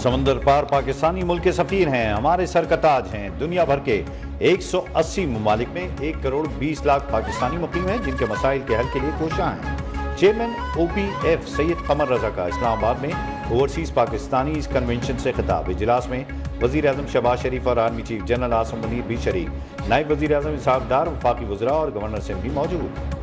समंदर पार पाकिस्तानी मुल्क के सफीर हैं, हमारे सर का ताज हैं। दुनिया भर के 180 ममालिक में 1 करोड़ 20 लाख पाकिस्तानी मुकीम हैं, जिनके मसाइल के हल के लिए कोशां हैं। चेयरमैन OPF सैयद कमर रजा का इस्लामाबाद में ओवरसीज पाकिस्तानी कन्वेंशन से खिताब। इजलास में वजीर आजम शहबाज शरीफ और army chief general Asim Munir भी शरीक। नायब वजीर आजम इसहाक डार, वफाकी वज़रा और गवर्नर सिंध भी मौजूद।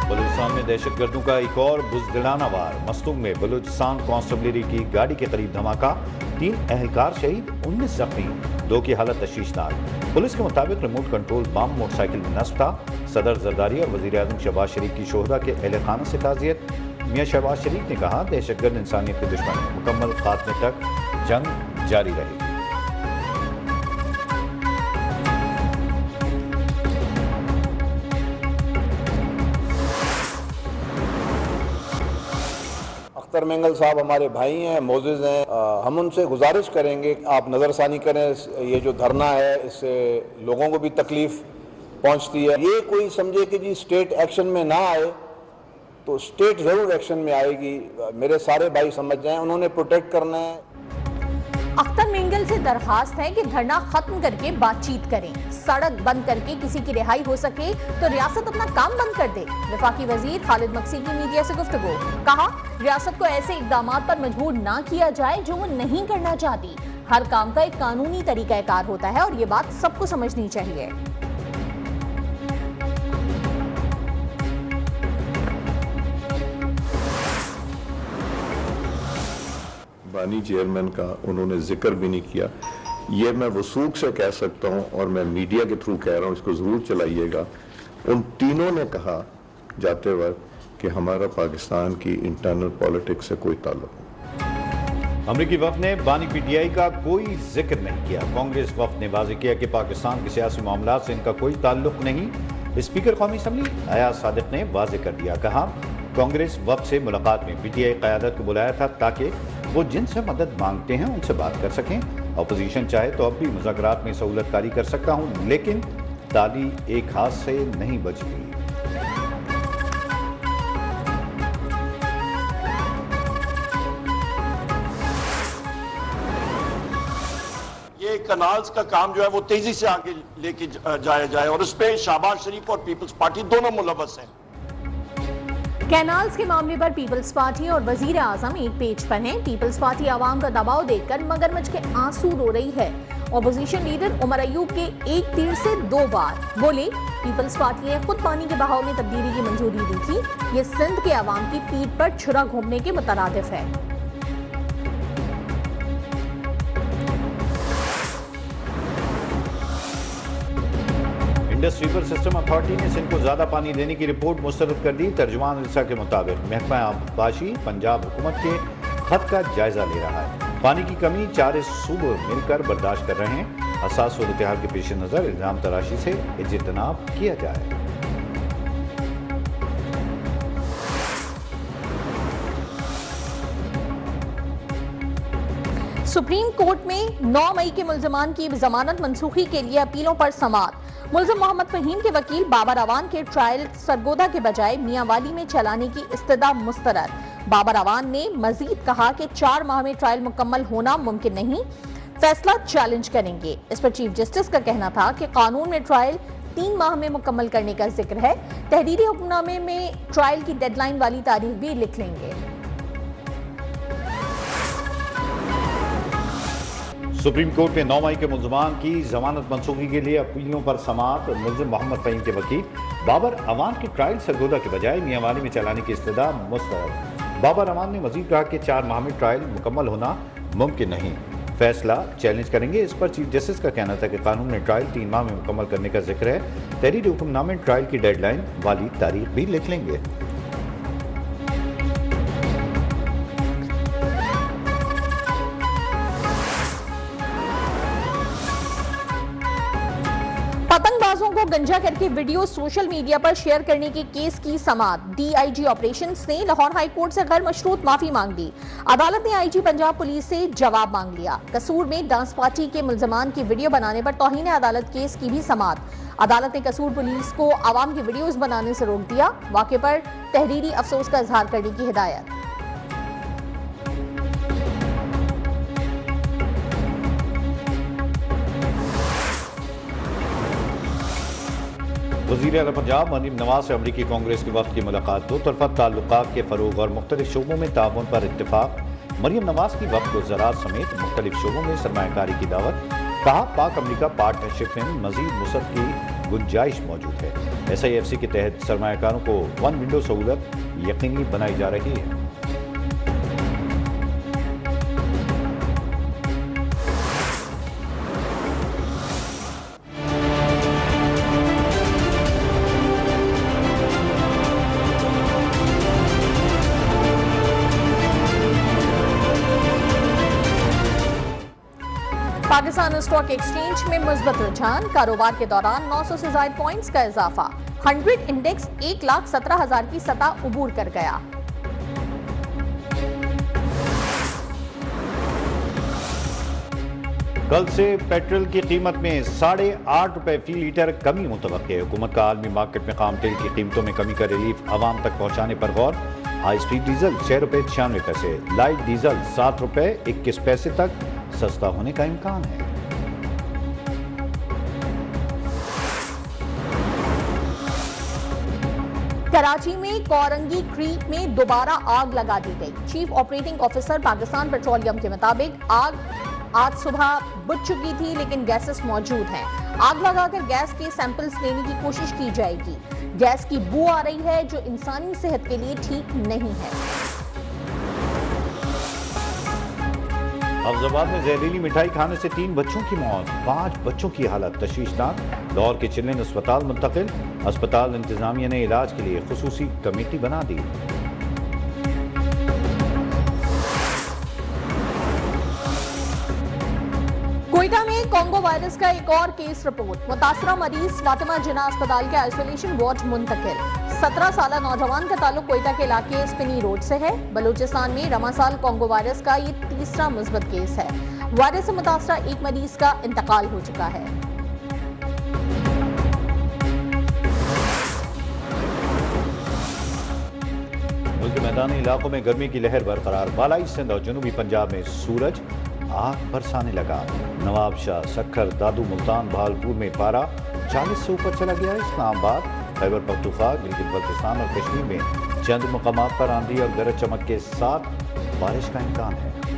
बलूचिस्तान में दहशतगर्दों का एक और बुज़दिलाना वार। मस्तूंग में बलूचिस्तान कांस्टेबलरी की गाड़ी के करीब धमाका, 3 एहलकार शहीद, 19 जख्मी, 2 की हालत तशवीशनाक। पुलिस के मुताबिक रिमोट कंट्रोल बम मोटरसाइकिल में नस्ब था। सदर जरदारी और वजीर आजम शहबाज शरीफ की शोहदा के अहल खाना से ताज़ियत। मियां शहबाज शरीफ ने कहा, दहशतगर्द इंसानियत के दुश्मन है, मुकम्मल खात्मे तक जंग जारी रहेगी। अख्तर मेंगल साहब हमारे भाई हैं, मोजिज़ हैं। हम उनसे गुजारिश करेंगे कि आप नज़रसानी करें। ये जो धरना है, इससे लोगों को भी तकलीफ पहुंचती है। ये कोई समझे कि जी स्टेट एक्शन में ना आए, तो स्टेट ज़रूर एक्शन में आएगी। मेरे सारे भाई समझ जाएं, उन्होंने प्रोटेक्ट करना है। अख्तर मेंगल से दरखास्त है कि धरना खत्म करके बातचीत करें। सड़क बंद करके किसी की रिहाई हो सके तो रियासत अपना काम बंद कर दे। वफाकी वजीर खालिद मकसी की मीडिया से गुफ्तगू। कहा, रियासत को ऐसे इकदामात पर मजबूर ना किया जाए जो वो नहीं करना चाहती। हर काम का एक कानूनी तरीकाकार होता है और ये बात सबको समझनी चाहिए। बानी चेयरमैन का उन्होंने जिक्र भी नहीं किया। ये मैं वसूख से कह सकता हूं और मैं मीडिया के थ्रू कह रहा हूं, इसको जरूर चलाइएगा। उन तीनों ने कहा जाते वक्त कि हमारा पाकिस्तान की इंटरनल पॉलिटिक्स से कोई ताल्लुक नहीं। अमरीकी वफ्द ने बानी PTI का कोई जिक्र नहीं किया। कांग्रेस वफ्द ने वाज़ेह किया कि पाकिस्तान के सियासी मामलात से इनका कोई ताल्लुक नहीं। स्पीकर कौमी असम्बली अयाज सादिक ने वाज़ेह कर दिया। कहा, कांग्रेस वफ्द से मुलाकात में PTI क़यादत को बुलाया था ताकि वो जिनसे मदद मांगते हैं उनसे बात कर सकें। अपोजिशन चाहे तो अब भी मुज़ाकरात में सहूलतकारी कर सकता हूं, लेकिन ताली एक हाथ से नहीं बजती। ये कनाल्स का काम जो है वो तेजी से आगे लेके जाया जाए और उस पर शहबाज शरीफ और पीपल्स पार्टी दोनों मुलव्वस हैं। कैनाल्स के मामले पर पीपल्स पार्टी और वजीर आजम एक पेज पर हैं। पीपल्स पार्टी आवाम का दबाव देखकर मगरमच्छ के आंसू रो रही है। ऑपोजिशन लीडर उमर अयूब के एक तीर से 2 बार बोले, पीपल्स पार्टी ने खुद पानी के बहाव में तब्दीली की मंजूरी दी थी। ये सिंध के आवाम की पीठ पर छुरा घोंपने के मुतरादिफ है। इंडस रिवर सिस्टम अथॉरिटी ने सिंध को ज्यादा पानी देने की रिपोर्ट मुस्तरद कर दी। तर्जुमान रिसा के मुताबिक महकमा आबपाशी पंजाब हुकूमत के खत का जायजा ले रहा है। पानी की कमी 4 सूबे मिलकर बर्दाश्त कर रहे हैं। हसास सूरत-ए-हाल के पेश नजर इल्जाम तराशी से इज्तनाब किया जाए। सुप्रीम कोर्ट में 9 मई के मुल्जमान की जमानत मंसूखी के लिए अपीलों पर समाअत। मुल्जिम मोहम्मद फहीम के वकील बाबर अवान के ट्रायल सरगोदा के बजाय मियांवाली में चलाने की इस्तदा मुस्तरद। बाबर अवान ने मजीद कहा कि 4 माह में ट्रायल मुकम्मल होना मुमकिन नहीं, फैसला चैलेंज करेंगे। इस पर चीफ जस्टिस का कहना था कि कानून में ट्रायल 3 माह में मुकम्मल करने का जिक्र है। तहरीरी हुक्मनामे में ट्रायल की डेडलाइन वाली तारीख भी लिख लेंगे। सुप्रीम कोर्ट ने 9 मई के मुल्जमान की जमानत मंसूखी के लिए अपीलों पर समाअत। मुल्जिम मोहम्मद फहीम के वकील बाबर अवान की ट्रायल सरगोदा के बजाय मियांवाली में चलाने की इस्तदा मुस्तरद। बाबर अवान ने मजीद कहा कि 4 माह में ट्रायल मुकम्मल होना मुमकिन नहीं, फैसला चैलेंज करेंगे। इस पर चीफ जस्टिस का कहना था कि कानून में ट्रायल 3 माह में मुकम्मल करने का जिक्र है। तहरीरी हुक्मनामे में ट्रायल की डेडलाइन वाली तारीख भी लिख लेंगे। पतंगबाजों को गंजा करके वीडियो सोशल मीडिया पर शेयर करने के केस की समाअत। डीआईजी ऑपरेशंस ने लाहौर हाई कोर्ट से गैर मशरूत माफी मांग ली। अदालत ने आईजी पंजाब पुलिस से जवाब मांग लिया। कसूर में डांस पार्टी के मुल्जमान की वीडियो बनाने पर तौहीन अदालत केस की भी समाअत। अदालत ने कसूर पुलिस को आवाम की वीडियोज बनाने से रोक दिया। वाक़े पर तहरीरी अफसोस का इजहार करने की हिदायत। वज़ीर आला पंजाब मरीम नवाज से अमरीकी कांग्रेस के वफ़द की मुलाकात। दो तरफा ताल्लुकात के फ़रोग़ और मुख्तलिफ शोबों में ताउन पर इत्तेफाक। मरीम नवाज की वफ़द को ज़राअत समेत मुख्तलिफ शोबों में सरमायाकारी की दावत। कहा, पाक अमरीका पार्टनरशिप में मज़ीद वुसअत की गुंजाइश मौजूद है। SIFC के तहत सरमायाकारों को वन विंडो सहूलत यकीनी बनाई जा रही है। पाकिस्तान स्टॉक एक्सचेंज में मुस्बत रुझान। कारोबार के दौरान 900 से ज़ायद पॉइंट्स का इजाफा। 100 इंडेक्स 1,17,000 की सतह उबूर कर गया। कल से पेट्रोल की कीमत में ₹8.5 फी लीटर कमी मुतवक्के। हुकूमत का आलमी मार्केट में खाम तेल की कीमतों में कमी का रिलीफ आवाम तक पहुंचाने पर गौर। High speed diesel ₹6.96, light diesel ₹7.21 तक सस्ता होने का इम्कान है। कराची में कोरंगी क्रीक में दोबारा आग लगा दी गई। Chief operating officer Pakistan petroleum के मुताबिक आग आज सुबह बुझ चुकी थी, लेकिन गैसेस मौजूद हैं। आग लगाकर गैस के सैंपल्स लेने की कोशिश की जाएगी। गैस की बू आ रही है जो इंसानी सेहत के लिए ठीक नहीं है। अफजाबाद में जहरीली मिठाई खाने से 3 बच्चों की मौत, 5 बच्चों की हालत तशवीशनाक। लाहौर के चिल्ड्रन अस्पताल मुंतकिल। अस्पताल इंतजामिया ने इलाज के लिए खुसूसी कमेटी बना दी। कोयटा में कोंगो वायरस का एक और केस रिपोर्ट। मुतासरा मरीज फातिमा जिन्ना अस्पताल के आइसोलेशन वार्ड मुंतकिल। 17 साल नौजवान का ताल्लुक कोयटा के इलाके स्पिनी रोड से है। बलूचिस्तान में रमासाल कोंगो वायरस का ये तीसरा मुस्बत केस है। वायरस से मुतासरा एक मरीज का इंतकाल हो चुका है। मुल्क के मैदानी इलाकों में गर्मी की लहर बरकरार। बालाई सिंध और जनूबी पंजाब में सूरज आग बरसाने लगा। नवाबशाह, सक्खर, दादू, मुल्तान, भावलपुर में पारा 40 से ऊपर चला गया। इस्लामाबाद, खैबर पख्तूनख्वा, गिलगित बल्तिस्तान और कश्मीर में चंद मकामात पर आंधी और गरज चमक के साथ बारिश का इम्कान है।